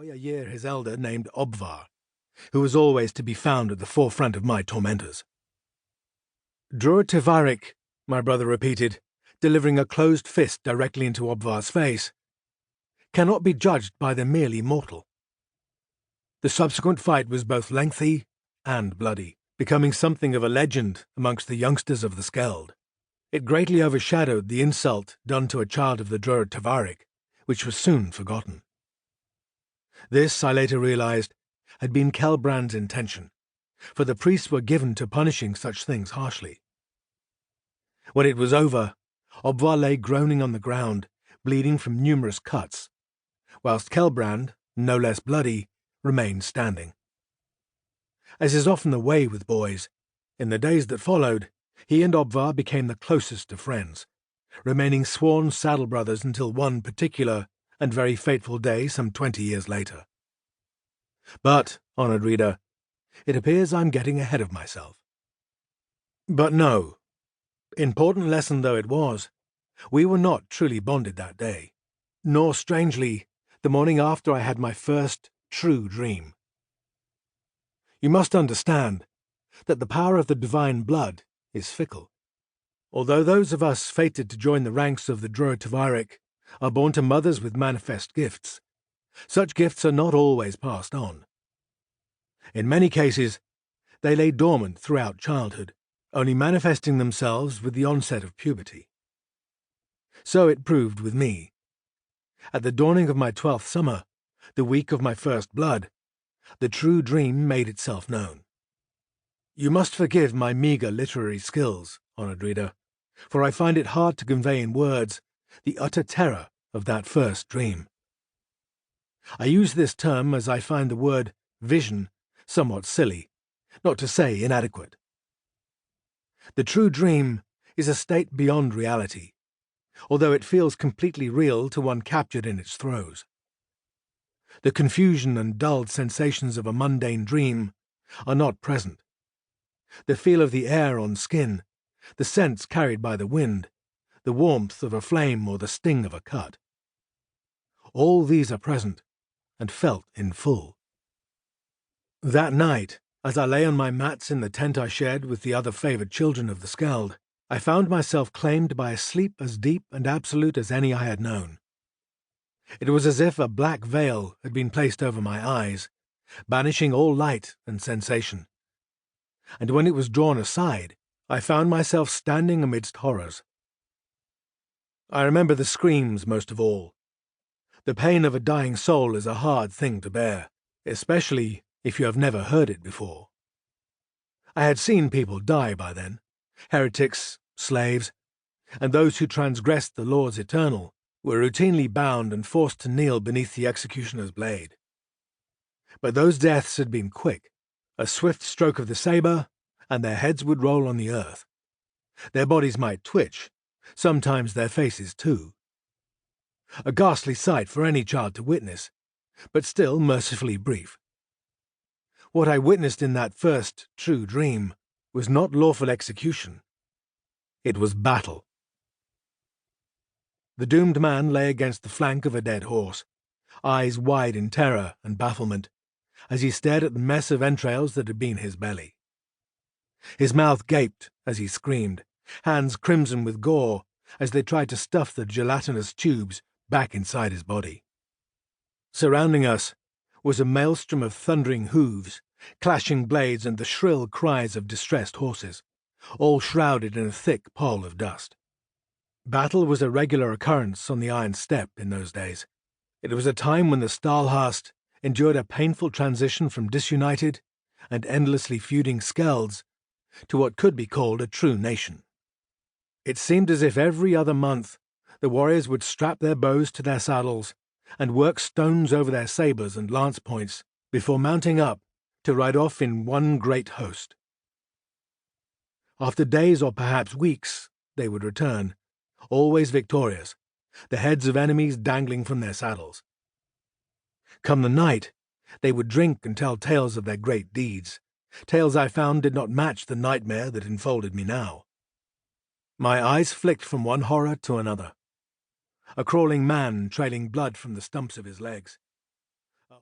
boy a year his elder named Obvar, who was always to be found at the forefront of my tormentors. "Drur Tivarik," my brother repeated, delivering a closed fist directly into Obvar's face, "cannot be judged by the merely mortal." The subsequent fight was both lengthy and bloody, becoming something of a legend amongst the youngsters of the Skeld. It greatly overshadowed the insult done to a child of the Drur Tivarik, which was soon forgotten. This, I later realized, had been Kelbrand's intention, for the priests were given to punishing such things harshly. When it was over, Obvar lay groaning on the ground, bleeding from numerous cuts, whilst Kelbrand, no less bloody, remained standing. As is often the way with boys, in the days that followed, he and Obvar became the closest of friends, remaining sworn saddle brothers until one particular and very fateful day some 20 years later. But, honoured reader, it appears I'm getting ahead of myself. But no, important lesson though it was, we were not truly bonded that day, nor, strangely, the morning after I had my first true dream. You must understand that the power of the divine blood is fickle. Although those of us fated to join the ranks of the Drur Tivarik are born to mothers with manifest gifts, such gifts are not always passed on. In many cases, they lay dormant throughout childhood, only manifesting themselves with the onset of puberty. So it proved with me. At the dawning of my 12th summer, the week of my first blood, the true dream made itself known. You must forgive my meagre literary skills, honoured reader, for I find it hard to convey in words the utter terror of that first dream. I use this term as I find the word vision somewhat silly, not to say inadequate. The true dream is a state beyond reality, although it feels completely real to one captured in its throes. The confusion and dulled sensations of a mundane dream are not present. The feel of the air on skin, the scents carried by the wind, the warmth of a flame or the sting of a cut. All these are present and felt in full. That night, as I lay on my mats in the tent I shared with the other favoured children of the Skeld, I found myself claimed by a sleep as deep and absolute as any I had known. It was as if a black veil had been placed over my eyes, banishing all light and sensation. And when it was drawn aside, I found myself standing amidst horrors. I remember the screams most of all. The pain of a dying soul is a hard thing to bear, especially if you have never heard it before. I had seen people die by then, heretics, slaves, and those who transgressed the laws eternal were routinely bound and forced to kneel beneath the executioner's blade. But those deaths had been quick, a swift stroke of the sabre, and their heads would roll on the earth. Their bodies might twitch, sometimes their faces too. A ghastly sight for any child to witness, but still mercifully brief. What I witnessed in that first true dream was not lawful execution. It was battle. The doomed man lay against the flank of a dead horse, eyes wide in terror and bafflement, as he stared at the mess of entrails that had been his belly. His mouth gaped as he screamed, hands crimson with gore as they tried to stuff the gelatinous tubes back inside his body. Surrounding us was a maelstrom of thundering hooves, clashing blades, and the shrill cries of distressed horses, all shrouded in a thick pall of dust. Battle was a regular occurrence on the Iron Steppe in those days. It was a time when the Stalhast endured a painful transition from disunited and endlessly feuding Skelds to what could be called a true nation. It seemed as if every other month the warriors would strap their bows to their saddles and work stones over their sabres and lance points before mounting up to ride off in one great host. After days or perhaps weeks, they would return, always victorious, the heads of enemies dangling from their saddles. Come the night, they would drink and tell tales of their great deeds, tales I found did not match the nightmare that enfolded me now. My eyes flicked from one horror to another. A crawling man trailing blood from the stumps of his legs,